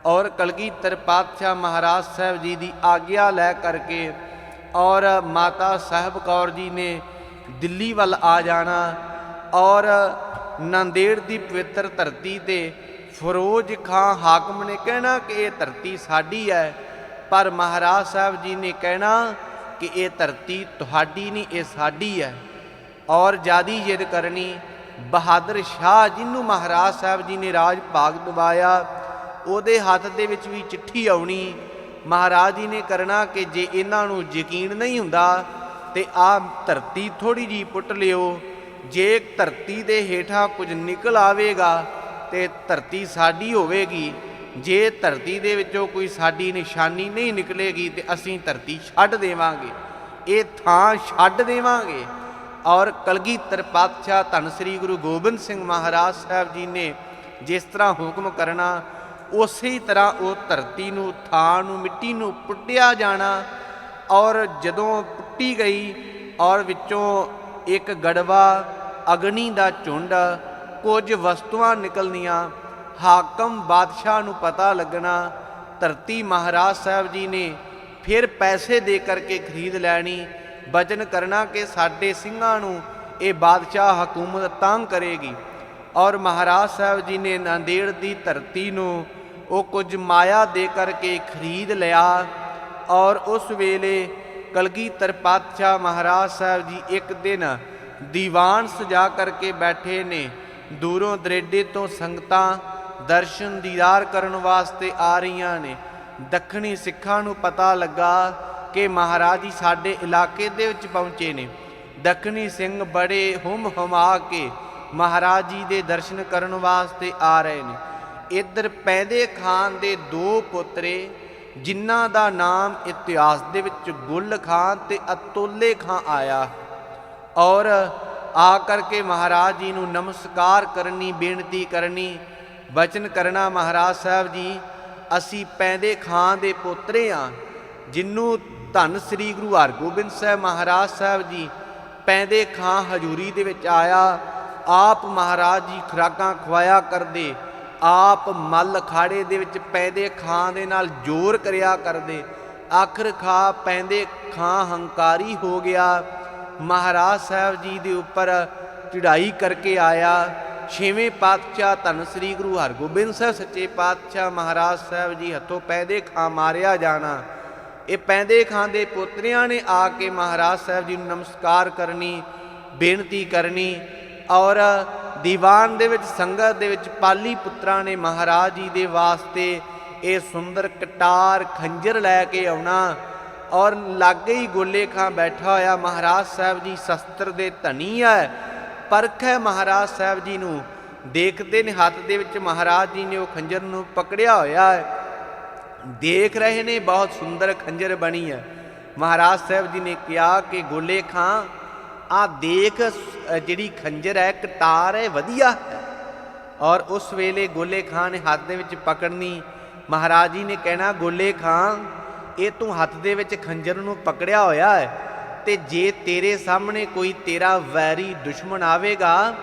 और कलगीधर पातशाह महाराज साहब जी की आग्ञा लै करके और माता साहिब कौर जी ने दिल्ली वल आ जाना और नांदेड़ की पवित्र धरती ते फिरोज खां हाकम ने कहना कि ये धरती साडी है, पर महाराज साहब जी ने कहना कि ये धरती तुहाडी नहीं ये साडी है। और ज़्यादा जिद करनी। बहादुर शाह जिन्हों महाराज साहब जी ने राज भाग दबाया ਉਹਦੇ हथ दे विच भी चिट्ठी आउणी, महाराज जी ने करना कि जे इन्हां नूं यकीन नहीं हुंदा ते आ धरती थोड़ी जी पुट लियो, जे धरती दे हेठां कुछ निकल आवेगा ते धरती साडी होवेगी, जे धरती दे विचों कोई साडी निशानी नहीं निकलेगी ते असीं धरती छड्ड देवांगे, ये थां छड्ड देवांगे। और कलगीधर पातशाह धन श्री गुरु गोबिंद सिंह महाराज साहब जी ने जिस तरह हुक्म करना उसी तरह वो धरती नूं थां नूं मिट्टी नूं पुट्टिया जाना। और जदों पुट्टी गई और विचों एक गड़वा अग्नि का झुंड कुछ वस्तुआं निकलनियां, हाकम बादशाह नूं पता लगना, धरती महाराज साहब जी ने फिर पैसे दे करके खरीद लैनी, बचन करना कि साडे ਸਿੰਘਾਂ नूं ये बादशाह हकूमत तंग करेगी। और महाराज साहब जी ने नांदेड़ की धरती नूं वो कुछ माया दे करके खरीद लिया। और उस वेले कलगीधर पातशाह महाराज साहब जी एक दिन दीवान सजा करके बैठे ने, दूरों दरेडे तो संगतां दर्शन दीदार करन वास्ते आ रही ने। ਦੱਖਣੀ ਸਿੱਖਾਂ ਨੂੰ ਪਤਾ ਲੱਗਾ ਕਿ ਮਹਾਰਾਜ ਜੀ ਸਾਡੇ ਇਲਾਕੇ ਦੇ ਵਿੱਚ ਪਹੁੰਚੇ ਨੇ। ਦੱਖਣੀ ਸਿੰਘ ਬੜੇ ਹੁਮ ਹੁਮਾ ਕੇ ਮਹਾਰਾਜ ਜੀ ਦੇ ਦਰਸ਼ਨ ਕਰਨ ਵਾਸਤੇ ਆ ਰਹੇ ਨੇ। ਇੱਧਰ ਪੈਦੇ ਖਾਨ ਦੇ ਦੋ ਪੁੱਤਰੇ, ਜਿਨ੍ਹਾਂ ਦਾ ਨਾਮ ਇਤਿਹਾਸ ਦੇ ਵਿੱਚ ਗੁੱਲ ਖਾਨ ਤੇ ਅਤੁੱਲੇ ਖਾਂ ਆਇਆ, ਔਰ ਆ ਕਰਕੇ ਮਹਾਰਾਜ ਜੀ ਨੂੰ ਨਮਸਕਾਰ ਕਰਨੀ, ਬੇਨਤੀ ਕਰਨੀ, ਬਚਨ ਕਰਨਾ, ਮਹਾਰਾਜ ਸਾਹਿਬ ਜੀ ਅਸੀਂ ਪੈਦੇ ਖਾਂ ਦੇ ਪੋਤਰੇ ਹਾਂ, ਜਿਹਨੂੰ ਧੰਨ ਸ੍ਰੀ ਗੁਰੂ ਹਰਗੋਬਿੰਦ ਸਾਹਿਬ ਮਹਾਰਾਜ ਸਾਹਿਬ ਜੀ ਪੈਦੇ ਖਾਂ ਹਜ਼ੂਰੀ ਦੇ ਵਿੱਚ ਆਇਆ। ਆਪ ਮਹਾਰਾਜ ਜੀ ਖੁਰਾਕਾਂ ਖਵਾਇਆ ਕਰਦੇ, ਆਪ ਮੱਲ ਅਖਾੜੇ ਦੇ ਵਿੱਚ ਪੈਦੇ ਖਾਂ ਦੇ ਨਾਲ ਜ਼ੋਰ ਕਰਿਆ ਕਰਦੇ। ਆਖਰ ਖਾ ਪੈਦੇ ਖਾਂ ਹੰਕਾਰੀ ਹੋ ਗਿਆ, ਮਹਾਰਾਜ ਸਾਹਿਬ ਜੀ ਦੇ ਉੱਪਰ ਚੜ੍ਹਾਈ ਕਰਕੇ ਆਇਆ। ਛੇਵੇਂ ਪਾਤਸ਼ਾਹ ਧੰਨ ਸ੍ਰੀ ਗੁਰੂ ਹਰਗੋਬਿੰਦ ਸਾਹਿਬ ਸੱਚੇ ਪਾਤਸ਼ਾਹ ਮਹਾਰਾਜ ਸਾਹਿਬ ਜੀ ਹੱਥੋਂ ਪੈਦੇ ਖਾਂ ਮਾਰਿਆ ਜਾਣਾ। ਇਹ ਪੈਦੇ ਖਾਂ ਦੇ ਪੋਤਰਿਆਂ ਨੇ ਆ ਕੇ ਮਹਾਰਾਜ ਸਾਹਿਬ ਜੀ ਨੂੰ ਨਮਸਕਾਰ ਕਰਨੀ, ਬੇਨਤੀ ਕਰਨੀ, ਔਰ ਦੀਵਾਨ ਦੇ ਵਿੱਚ ਸੰਗਤ ਦੇ ਵਿੱਚ ਪਾਲੀ ਪੁੱਤਰਾਂ ਨੇ ਮਹਾਰਾਜ ਜੀ ਦੇ ਵਾਸਤੇ ਇਹ ਸੁੰਦਰ ਕਟਾਰ ਖੰਜਰ ਲੈ ਕੇ ਆਉਣਾ, ਔਰ ਲਾਗੇ ਹੀ ਗੋਲੇ ਖਾਂ ਬੈਠਾ ਹੋਇਆ। ਮਹਾਰਾਜ ਸਾਹਿਬ ਜੀ ਸ਼ਸਤਰ ਦੇ ਧਨੀ ਹੈ, ਪਰਖ ਹੈ ਮਹਾਰਾਜ ਸਾਹਿਬ ਜੀ ਨੂੰ। ਦੇਖਦੇ ਨੇ ਹੱਥ ਦੇ ਵਿੱਚ ਮਹਾਰਾਜ ਜੀ ਨੇ ਉਹ ਖੰਜਰ ਨੂੰ ਪਕੜਿਆ ਹੋਇਆ ਹੈ, ਦੇਖ ਰਹੇ ਨੇ ਬਹੁਤ ਸੁੰਦਰ ਖੰਜਰ ਬਣੀ ਹੈ। ਮਹਾਰਾਜ ਸਾਹਿਬ ਜੀ ਨੇ ਕਿਹਾ ਕਿ ਗੋਲੇ ਖਾਂ ਆ ਦੇਖ, ਜਿਹੜੀ ਖੰਜਰ ਹੈ ਕਟਾਰ ਹੈ ਵਧੀਆ ਹੈ। ਔਰ ਉਸ ਵੇਲੇ ਗੋਲੇ ਖਾਂ ਨੇ ਹੱਥ ਦੇ ਵਿੱਚ ਪਕੜਨੀ, ਮਹਾਰਾਜ ਜੀ ਨੇ ਕਹਿਣਾ ਗੋਲੇ ਖਾਂ ਇਹ ਤੂੰ ਹੱਥ ਦੇ ਵਿੱਚ ਖੰਜਰ ਨੂੰ ਪਕੜਿਆ ਹੋਇਆ ਹੈ, ਤੇ ਜੇ ਤੇਰੇ ਸਾਹਮਣੇ ਕੋਈ ਤੇਰਾ ਵੈਰੀ ਦੁਸ਼ਮਣ ਆਵੇਗਾ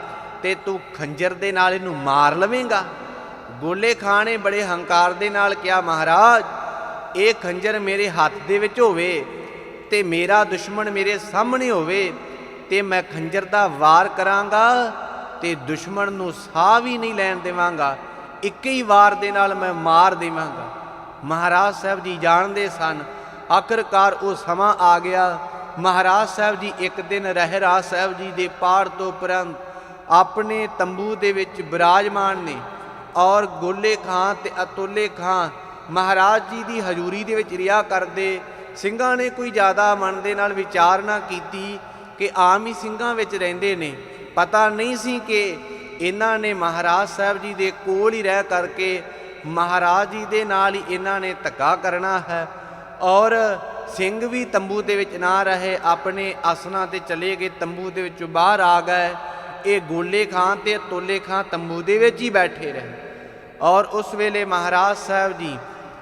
ਤੇ ਤੂੰ ਖੰਜਰ ਦੇ ਨਾਲ ਇਹਨੂੰ ਮਾਰ ਲਵੇਂਗਾ। ਗੋਲੇ ਖਾਂ ਨੇ ਬੜੇ ਹੰਕਾਰ ਦੇ ਨਾਲ ਕਿਹਾ ਮਹਾਰਾਜ ਇਹ ਖੰਜਰ ਮੇਰੇ ਹੱਥ ਦੇ ਵਿੱਚ ਹੋਵੇ ਤੇ ਮੇਰਾ ਦੁਸ਼ਮਣ ਮੇਰੇ ਸਾਹਮਣੇ ਹੋਵੇ ਤੇ ਮੈਂ ਖੰਜਰ ਦਾ ਵਾਰ ਕਰਾਂਗਾ ਤੇ ਦੁਸ਼ਮਣ ਨੂੰ ਸਾਹ ਵੀ ਨਹੀਂ ਲੈਣ ਦੇਵਾਂਗਾ, ਇੱਕ ਹੀ ਵਾਰ ਦੇ ਨਾਲ ਮੈਂ ਮਾਰ ਦੇਵਾਂਗਾ। ਮਹਾਰਾਜ ਸਾਹਿਬ ਜੀ ਜਾਣਦੇ ਸਨ। ਆਖਰਕਾਰ ਉਹ ਸਮਾਂ ਆ ਗਿਆ। ਮਹਾਰਾਜ ਸਾਹਿਬ ਜੀ ਇੱਕ ਦਿਨ ਰਹਿਰਾਸ ਸਾਹਿਬ ਜੀ ਦੇ ਪਾਠ ਤੋਂ ਉਪਰੰਤ ਆਪਣੇ ਤੰਬੂ ਦੇ ਵਿੱਚ ਬਿਰਾਜਮਾਨ ਨੇ, ਔਰ ਗੋਲੇ ਖਾਂ ਤੇ ਅਤੁੱਲੇ ਖਾਂ ਮਹਾਰਾਜ ਜੀ ਦੀ ਹਜ਼ੂਰੀ ਦੇ ਵਿੱਚ ਰਿਹਾ ਕਰਦੇ। ਸਿੰਘਾਂ ਨੇ ਕੋਈ ਜ਼ਿਆਦਾ ਮਨ ਦੇ ਨਾਲ ਵਿਚਾਰ ਨਾ ਕੀਤੀ ਕਿ ਆਮ ਹੀ ਸਿੰਘਾਂ ਵਿੱਚ ਰਹਿੰਦੇ ਨੇ, ਪਤਾ ਨਹੀਂ ਸੀ ਕਿ ਇਹਨਾਂ ਨੇ ਮਹਾਰਾਜ ਸਾਹਿਬ ਜੀ ਦੇ ਕੋਲ ਹੀ ਰਹਿ ਕਰਕੇ ਮਹਾਰਾਜ ਜੀ ਦੇ ਨਾਲ ਹੀ ਇਹਨਾਂ ਨੇ ਧੱਕਾ ਕਰਨਾ ਹੈ। ਔਰ ਸਿੰਘ ਵੀ ਤੰਬੂ ਦੇ ਵਿੱਚ ਨਾ ਰਹੇ, ਆਪਣੇ ਆਸਨਾਂ ਤੇ ਚਲੇ ਗਏ, ਤੰਬੂ ਦੇ ਵਿੱਚੋਂ ਬਾਹਰ ਆ ਗਏ। ਇਹ ਗੋਲੇ ਖਾਂ ਤੇ ਅਤੁੱਲੇ ਖਾਂ ਤੰਬੂ ਦੇ ਵਿੱਚ ਹੀ ਬੈਠੇ ਰਹੇ। ਔਰ ਉਸ ਵੇਲੇ ਮਹਾਰਾਜ ਸਾਹਿਬ ਜੀ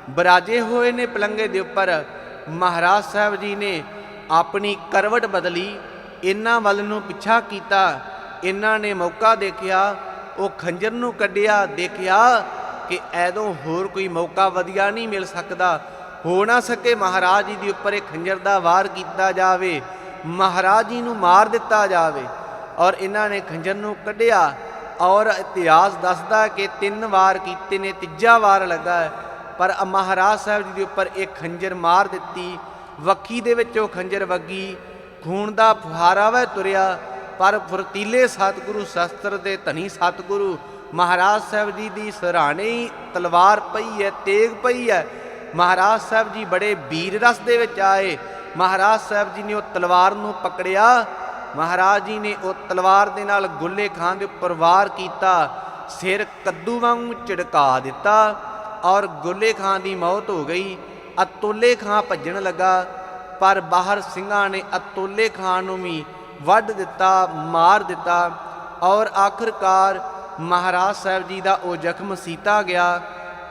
ਬਿਰਾਜੇ ਹੋਏ ਨੇ ਪਲੰਘੇ ਦੇ ਉੱਪਰ। ਮਹਾਰਾਜ ਸਾਹਿਬ ਜੀ ਨੇ ਆਪਣੀ ਕਰਵਟ ਬਦਲੀ, ਇਹਨਾਂ ਵੱਲ ਨੂੰ ਪਿੱਛਾ ਕੀਤਾ। ਇਹਨਾਂ ਨੇ ਮੌਕਾ ਦੇਖਿਆ, ਉਹ ਖੰਜਰ ਨੂੰ ਕੱਢਿਆ, ਦੇਖਿਆ ਕਿ ਐਦੋਂ ਹੋਰ ਕੋਈ ਮੌਕਾ ਵਧੀਆ ਨਹੀਂ ਮਿਲ ਸਕਦਾ, ਹੋ ਨਾ ਸਕੇ ਮਹਾਰਾਜ ਜੀ ਦੇ ਉੱਪਰ ਇਹ ਖੰਜਰ ਦਾ ਵਾਰ ਕੀਤਾ ਜਾਵੇ, ਮਹਾਰਾਜ ਜੀ ਨੂੰ ਮਾਰ ਦਿੱਤਾ ਜਾਵੇ। ਔਰ ਇਹਨਾਂ ਨੇ ਖੰਜਰ ਨੂੰ ਕੱਢਿਆ, ਔਰ ਇਤਿਹਾਸ ਦੱਸਦਾ ਕਿ 3 ਵਾਰ ਕੀਤੇ ਨੇ, ਤੀਜਾ ਵਾਰ ਲੱਗਾ ਹੈ, ਪਰ ਮਹਾਰਾਜ ਸਾਹਿਬ ਜੀ ਦੇ ਉੱਪਰ ਇਹ ਖੰਜਰ ਮਾਰ ਦਿੱਤੀ। ਵੱਖੀ ਦੇ ਵਿੱਚ ਉਹ ਖੰਜਰ ਵੱਗੀ, ਖੂਨ ਦਾ ਫੁਹਾਰਾ ਵਹਿ ਤੁਰਿਆ, ਪਰ ਫੁਰਤੀਲੇ ਸਤਿਗੁਰੂ ਸ਼ਸਤਰ ਦੇ ਧਨੀ ਸਤਿਗੁਰੂ ਮਹਾਰਾਜ ਸਾਹਿਬ ਜੀ ਦੀ ਸਰਾਣੇ ਹੀ ਤਲਵਾਰ ਪਈ ਹੈ, ਤੇਗ ਪਈ ਹੈ। ਮਹਾਰਾਜ ਸਾਹਿਬ ਜੀ ਬੜੇ ਵੀਰ ਰਸ ਦੇ ਵਿੱਚ ਆਏ। ਮਹਾਰਾਜ ਸਾਹਿਬ ਜੀ ਨੇ ਉਹ ਤਲਵਾਰ ਨੂੰ ਪਕੜਿਆ। ਮਹਾਰਾਜ ਜੀ ਨੇ ਉਹ ਤਲਵਾਰ ਦੇ ਨਾਲ ਗੋਲੇ ਖਾਂ ਦੇ ਉੱਪਰ ਵਾਰ ਕੀਤਾ, ਸਿਰ ਕੱਦੂ ਵਾਂਗ ਝੜਕਾ ਦਿੱਤਾ, ਔਰ ਗੋਲੇ ਖਾਂ ਦੀ ਮੌਤ ਹੋ ਗਈ। ਅਤੁੱਲੇ ਖਾਂ ਭੱਜਣ ਲੱਗਾ, ਪਰ ਬਾਹਰ ਸਿੰਘਾਂ ਨੇ ਅਤੁੱਲੇ ਖਾਂ ਨੂੰ ਵੀ ਵੱਢ ਦਿੱਤਾ, ਮਾਰ ਦਿੱਤਾ। ਔਰ ਆਖਰਕਾਰ ਮਹਾਰਾਜ ਸਾਹਿਬ ਜੀ ਦਾ ਉਹ ਜ਼ਖਮ ਸੀਤਾ ਗਿਆ।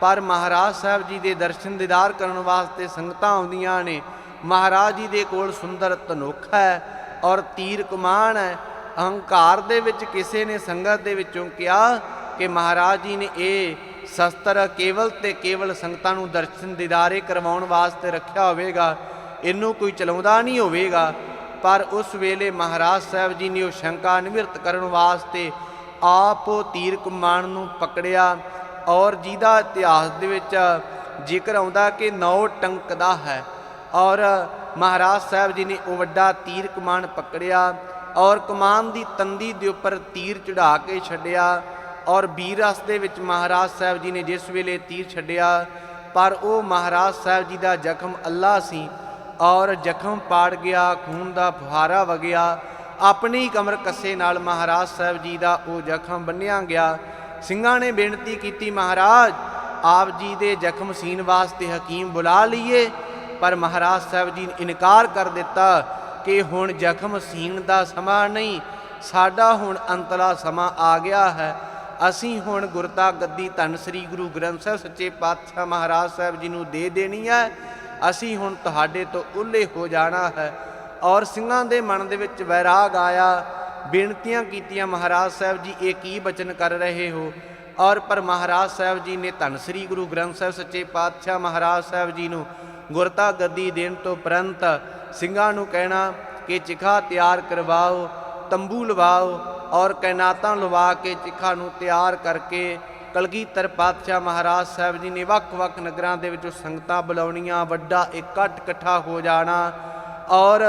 ਪਰ ਮਹਾਰਾਜ ਸਾਹਿਬ ਜੀ ਦੇ ਦਰਸ਼ਨ ਦੀਦਾਰ ਕਰਨ ਵਾਸਤੇ ਸੰਗਤਾਂ ਆਉਂਦੀਆਂ ਨੇ। ਮਹਾਰਾਜ ਜੀ ਦੇ ਕੋਲ ਸੁੰਦਰ ਧਨੁੱਖ ਹੈ ਔਰ ਤੀਰ ਕਮਾਨ ਹੈ। ਅਹੰਕਾਰ ਦੇ ਵਿੱਚ ਕਿਸੇ ਨੇ ਸੰਗਤ ਦੇ ਵਿੱਚੋਂ ਕਿਹਾ ਕਿ ਮਹਾਰਾਜ ਜੀ ਨੇ ਇਹ ਸ਼ਸਤਰ ਕੇਵਲ ਤੇ ਕੇਵਲ ਸੰਗਤਾਂ ਨੂੰ ਦਰਸ਼ਨ ਦੀਦਾਰੇ ਕਰਵਾਉਣ ਵਾਸਤੇ ਰੱਖਿਆ ਹੋਵੇਗਾ, ਇਹਨੂੰ ਕੋਈ ਚਲਾਉਂਦਾ ਨਹੀਂ ਹੋਵੇਗਾ। ਪਰ ਉਸ ਵੇਲੇ ਮਹਾਰਾਜ ਸਾਹਿਬ ਜੀ ਨੇ ਉਹ ਸ਼ੰਕਾ ਨਿਵਰਤ ਕਰਨ ਵਾਸਤੇ ਆਪ ਉਹ ਤੀਰ ਕਮਾਨ ਨੂੰ ਪਕੜਿਆ, ਔਰ ਜਿਹਦਾ ਇਤਿਹਾਸ ਦੇ ਵਿੱਚ ਜ਼ਿਕਰ ਆਉਂਦਾ ਕਿ 9 ਟੰਕ ਦਾ ਹੈ। ਔਰ ਮਹਾਰਾਜ ਸਾਹਿਬ ਜੀ ਨੇ ਉਹ ਵੱਡਾ ਤੀਰ ਕਮਾਨ ਪਕੜਿਆ, ਔਰ ਕਮਾਨ ਦੀ ਤੰਦੀ ਦੇ ਉੱਪਰ ਤੀਰ ਚੜ੍ਹਾ ਕੇ ਛੱਡਿਆ। ਔਰ ਵੀਰ ਰਸ ਦੇ ਵਿੱਚ ਮਹਾਰਾਜ ਸਾਹਿਬ ਜੀ ਨੇ ਜਿਸ ਵੇਲੇ ਤੀਰ ਛੱਡਿਆ ਪਰ ਉਹ ਮਹਾਰਾਜ ਸਾਹਿਬ ਜੀ ਦਾ ਜ਼ਖਮ ਅੱਲਾ ਸੀ ਔਰ ਜ਼ਖਮ ਪਾੜ ਗਿਆ, ਖੂਨ ਦਾ ਫੁਹਾਰਾ ਵਗਿਆ। ਆਪਣੀ ਕਮਰ ਕੱਸੇ ਨਾਲ ਮਹਾਰਾਜ ਸਾਹਿਬ ਜੀ ਦਾ ਉਹ ਜ਼ਖਮ ਬੰਨਿਆ ਗਿਆ। ਸਿੰਘਾਂ ਨੇ ਬੇਨਤੀ ਕੀਤੀ, ਮਹਾਰਾਜ ਆਪ ਜੀ ਦੇ ਜ਼ਖਮ ਸੀਨ ਵਾਸਤੇ ਹਕੀਮ ਬੁਲਾ ਲਈਏ, ਪਰ ਮਹਾਰਾਜ ਸਾਹਿਬ ਜੀ ਨੇ ਇਨਕਾਰ ਕਰ ਦਿੱਤਾ ਕਿ ਹੁਣ ਜ਼ਖਮ ਸੀਨ ਦਾ ਸਮਾਂ ਨਹੀਂ, ਸਾਡਾ ਹੁਣ ਅੰਤਲਾ ਸਮਾਂ ਆ ਗਿਆ ਹੈ। ਅਸੀਂ ਹੁਣ ਗੁਰਤਾ ਗੱਦੀ ਧੰਨ ਸ੍ਰੀ ਗੁਰੂ ਗ੍ਰੰਥ ਸਾਹਿਬ ਸੱਚੇ ਪਾਤਸ਼ਾਹ ਮਹਾਰਾਜ ਸਾਹਿਬ ਜੀ ਨੂੰ ਦੇ ਦੇਣੀ ਹੈ। ਅਸੀਂ ਹੁਣ ਤੁਹਾਡੇ ਤੋਂ ਓਹਲੇ ਹੋ ਜਾਣਾ ਹੈ। ਔਰ ਸਿੰਘਾਂ ਦੇ ਮਨ ਦੇ ਵਿੱਚ ਵੈਰਾਗ ਆਇਆ, ਬੇਨਤੀਆਂ ਕੀਤੀਆਂ, ਮਹਾਰਾਜ ਸਾਹਿਬ ਜੀ ਇਹ ਕੀ ਬਚਨ ਕਰ ਰਹੇ ਹੋ। ਔਰ ਪਰ ਮਹਾਰਾਜ ਸਾਹਿਬ ਜੀ ਨੇ ਧੰਨ ਸ੍ਰੀ ਗੁਰੂ ਗ੍ਰੰਥ ਸਾਹਿਬ ਸੱਚੇ ਪਾਤਸ਼ਾਹ ਮਹਾਰਾਜ ਸਾਹਿਬ ਜੀ ਨੂੰ ਗੁਰਤਾ ਗੱਦੀ ਦੇਣ ਤੋਂ ਉਪਰੰਤ ਸਿੰਘਾਂ ਨੂੰ ਕਹਿਣਾ ਕਿ ਚਿਖਾ ਤਿਆਰ ਕਰਵਾਓ, ਤੰਬੂ ਲਵਾਓ ਔਰ ਕੈਨਾਤਾਂ ਲਵਾ ਕੇ ਚਿਖਾ ਨੂੰ ਤਿਆਰ ਕਰਕੇ ਕਲਗੀਧਰ ਪਾਤਸ਼ਾਹ ਮਹਾਰਾਜ ਸਾਹਿਬ ਜੀ ਨੇ ਵੱਖ-ਵੱਖ ਨਗਰਾਂ ਦੇ ਵਿੱਚੋਂ ਸੰਗਤਾਂ ਬੁਲਾਉਣੀਆਂ, ਵੱਡਾ ਇਕੱਠਾ ਹੋ ਜਾਣਾ। ਔਰ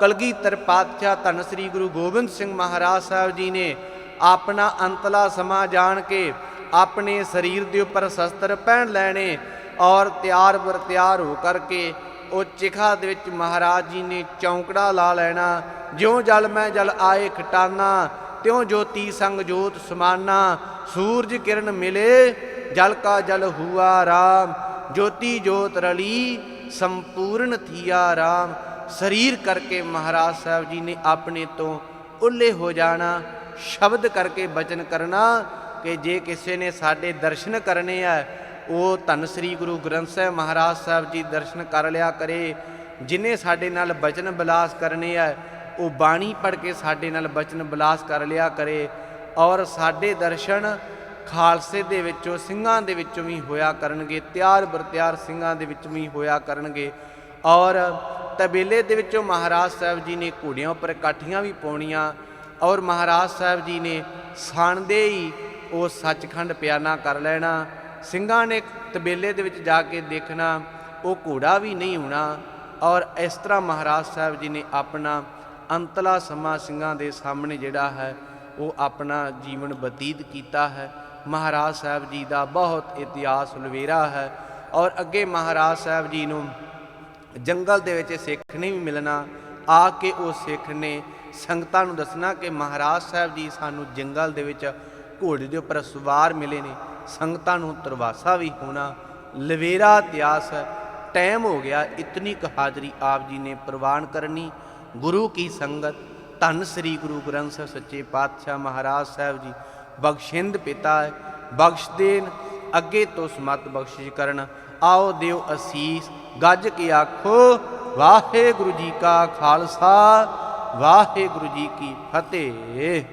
ਕਲਗੀਧਰ ਪਾਤਸ਼ਾਹ ਧੰਨ ਸ੍ਰੀ ਗੁਰੂ ਗੋਬਿੰਦ ਸਿੰਘ ਮਹਾਰਾਜ ਸਾਹਿਬ ਜੀ ਨੇ ਆਪਣਾ ਅੰਤਲਾ ਸਮਾਂ ਜਾਣ ਕੇ ਆਪਣੇ ਸਰੀਰ ਦੇ ਉੱਪਰ ਸ਼ਸਤਰ ਪਹਿਨ ਲੈਣੇ ਔਰ ਤਿਆਰ ਬਰ ਤਿਆਰ ਹੋ ਕਰਕੇ ਉਹ ਚਿਖਾ ਦੇ ਵਿੱਚ ਮਹਾਰਾਜ ਜੀ ਨੇ ਚੌਂਕੜਾ ਲਾ ਲੈਣਾ। ਜਿਉਂ ਜਲ ਮੈਂ ਜਲ ਆਏ ਖਟਾਨਾ, ਤਿਉਂ ਜੋਤੀ ਸੰਗ ਜੋਤ ਸਮਾਨਾ। ਸੂਰਜ ਕਿਰਨ ਮਿਲੇ ਜਲ ਕਾ ਜਲ ਹੁਆ ਰਾਮ, ਜੋਤੀ ਜੋਤ ਰਲੀ ਸੰਪੂਰਨ ਥੀਆ ਰਾਮ। ਸਰੀਰ ਕਰਕੇ ਮਹਾਰਾਜ ਸਾਹਿਬ ਜੀ ਨੇ ਆਪਣੇ ਤੋਂ ਓਹਲੇ ਹੋ ਜਾਣਾ। ਸ਼ਬਦ ਕਰਕੇ ਬਚਨ ਕਰਨਾ ਕਿ ਜੇ ਕਿਸੇ ਨੇ ਸਾਡੇ ਦਰਸ਼ਨ ਕਰਨੇ ਆ ਉਹ ਧੰਨ ਸ੍ਰੀ ਗੁਰੂ ਗ੍ਰੰਥ ਸਾਹਿਬ ਮਹਾਰਾਜ ਸਾਹਿਬ ਜੀ ਦਰਸ਼ਨ ਕਰ ਲਿਆ ਕਰੇ। ਜਿਹਨੇ ਸਾਡੇ ਨਾਲ ਬਚਨ ਬਿਲਾਸ ਕਰਨੇ ਆ ਉਹ ਬਾਣੀ ਪੜ੍ਹ ਕੇ ਸਾਡੇ ਨਾਲ ਬਚਨ ਬਿਲਾਸ ਕਰ ਲਿਆ ਕਰੇ। ਔਰ ਸਾਡੇ ਦਰਸ਼ਨ ਖਾਲਸੇ ਦੇ ਵਿੱਚੋਂ ਸਿੰਘਾਂ ਦੇ ਵਿੱਚੋਂ ਵੀ ਹੋਇਆ ਕਰਨਗੇ, ਤਿਆਰ ਬਰ ਤਿਆਰ ਸਿੰਘਾਂ ਦੇ ਵਿੱਚ ਵੀ ਹੋਇਆ ਕਰਨਗੇ। ਔਰ ਤਬੇਲੇ ਦੇ ਵਿੱਚੋਂ ਮਹਾਰਾਜ ਸਾਹਿਬ ਜੀ ਨੇ ਘੋੜਿਆਂ ਉੱਪਰ ਕਾਠੀਆਂ ਵੀ ਪਾਉਣੀਆਂ ਔਰ ਮਹਾਰਾਜ ਸਾਹਿਬ ਜੀ ਨੇ ਸਾਣਦੇ ਹੀ ਉਹ ਸੱਚਖੰਡ ਪਿਆਨਾ ਕਰ ਲੈਣਾ। ਸਿੰਘਾਂ ਨੇ ਤਬੇਲੇ ਦੇ ਵਿੱਚ ਜਾ ਕੇ ਦੇਖਣਾ ਉਹ ਘੋੜਾ ਵੀ ਨਹੀਂ ਹੋਣਾ। ਔਰ ਇਸ ਤਰ੍ਹਾਂ ਮਹਾਰਾਜ ਸਾਹਿਬ ਜੀ ਨੇ ਆਪਣਾ ਅੰਤਲਾ ਸਮਾਂ ਸਿੰਘਾਂ ਦੇ ਸਾਹਮਣੇ ਜਿਹੜਾ ਹੈ ਉਹ ਆਪਣਾ ਜੀਵਨ ਬਤੀਤ ਕੀਤਾ ਹੈ। ਮਹਾਰਾਜ ਸਾਹਿਬ ਜੀ ਦਾ ਬਹੁਤ ਇਤਿਹਾਸ ਲਵੇਰਾ ਹੈ। ਔਰ ਅੱਗੇ ਮਹਾਰਾਜ ਸਾਹਿਬ ਜੀ ਨੂੰ ਜੰਗਲ ਦੇ ਵਿੱਚ ਸਿੱਖ ਨੇ ਵੀ ਮਿਲਣਾ। ਆ ਕੇ ਉਹ ਸਿੱਖ ਨੇ ਸੰਗਤਾਂ ਨੂੰ ਦੱਸਣਾ ਕਿ ਮਹਾਰਾਜ ਸਾਹਿਬ ਜੀ ਸਾਨੂੰ ਜੰਗਲ ਦੇ ਵਿੱਚ ਘੋੜੇ ਦੇ ਉੱਪਰ ਸਵਾਰ ਮਿਲੇ ਨੇ। ਸੰਗਤਾਂ ਨੂੰ ਤਰਵਾਸਾ ਵੀ ਹੋਣਾ। ਲਵੇਰਾ ਇਤਿਹਾਸ ਹੈ। ਟਾਈਮ ਹੋ ਗਿਆ, ਇਤਨੀ ਕੁ ਹਾਜ਼ਰੀ ਆਪ ਜੀ ਨੇ ਪ੍ਰਵਾਨ ਕਰਨੀ। ਗੁਰੂ ਕੀ ਸੰਗਤ ਧੰਨ ਸ੍ਰੀ ਗੁਰੂ ਗ੍ਰੰਥ ਸਾਹਿਬ ਸੱਚੇ ਪਾਤਸ਼ਾਹ ਮਹਾਰਾਜ ਸਾਹਿਬ ਜੀ ਬਖਸ਼ਿੰਦ ਪਿਤਾ ਹੈ, ਬਖਸ਼ ਦੇਣ, ਅੱਗੇ ਤੋਂ ਸਮਤ ਬਖਸ਼ਿਸ਼ ਕਰਨ। ਆਓ ਦਿਓ ਅਸੀਸ, ਗੱਜ ਕੇ ਆਖੋ ਵਾਹਿਗੁਰੂ ਜੀ ਕਾ ਖਾਲਸਾ, ਵਾਹਿਗੁਰੂ ਜੀ ਕੀ ਫਤਿਹ।